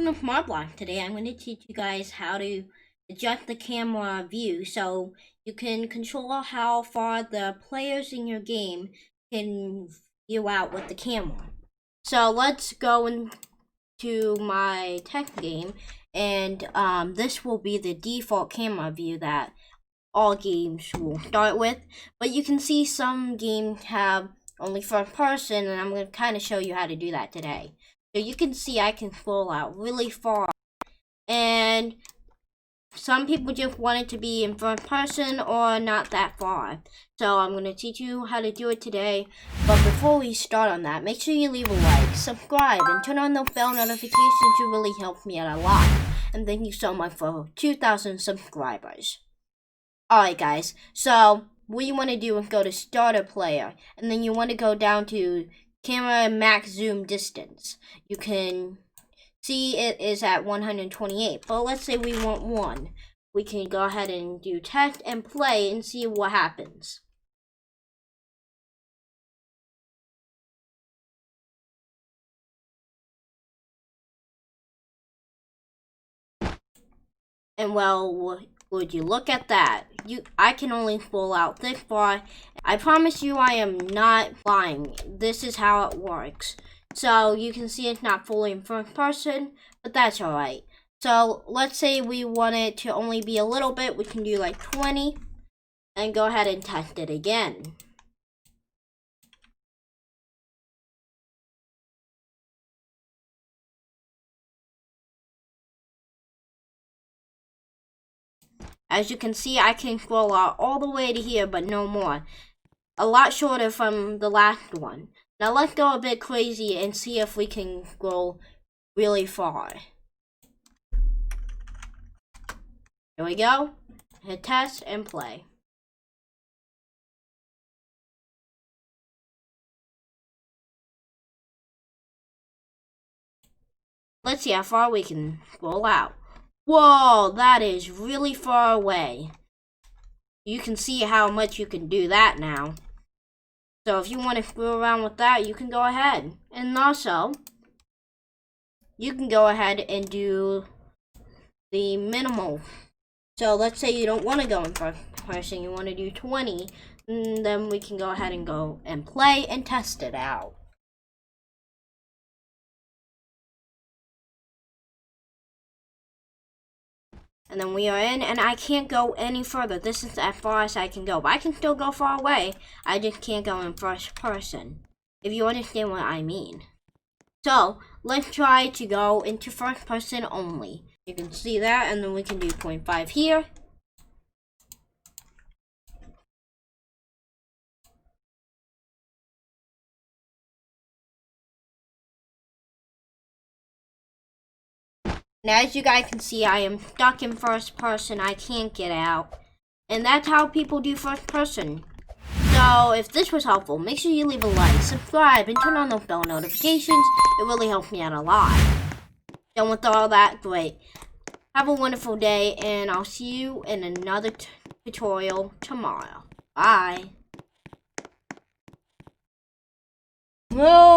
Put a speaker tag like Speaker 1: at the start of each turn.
Speaker 1: welcome to SmartBlox. Today I'm going to teach you guys how to adjust the camera view so you can control how far the players in your game can view out with the camera. So let's go into my tech game, and this will be the default camera view that all games will start with. But you can see some games have only first person, and I'm going to kind of show you how to do that today. So you can see I can scroll out really far, and some people just want it to be in first person or not that far. So I'm going to teach you how to do it today. But before we start on that, make sure you leave a like, subscribe, and turn on the bell notifications. You really help me out a lot. And thank you so much for 2,000 subscribers. Alright guys, so what you want to do is go to starter player, and then you want to go down to camera max zoom distance. You can see it is at 128, but let's say we want 1. We can go ahead and do test and play and see what happens. And well, would you look at that? I can only pull out this far. I promise you I am not lying. This is how it works. So you can see it's not fully in first person, but that's alright. So let's say we want it to only be a little bit. We can do like 20 and go ahead and test it again. As you can see, I can scroll out all the way to here, but no more. A lot shorter from the last one. Now let's go a bit crazy and see if we can scroll really far. Here we go. Hit test and play. Let's see how far we can scroll out. Whoa, that is really far away. You can see how much you can do that now. So if you want to screw around with that, you can go ahead. And also, you can go ahead and do the minimal. So let's say you don't want to go in first person, you want to do 20, and then we can go ahead and go and play and test it out. And then we are in, and I can't go any further. This is as far as I can go. But I can still go far away. I just can't go in first person, if you understand what I mean. So, let's try to go into first person only. You can see that, and then we can do 0.5 here. And as you guys can see, I am stuck in first person. I can't get out. And that's how people do first person. So if this was helpful, make sure you leave a like, subscribe, and turn on those bell notifications. It really helps me out a lot. Done with all that, great. Have a wonderful day, and I'll see you in another tutorial tomorrow. Bye. No.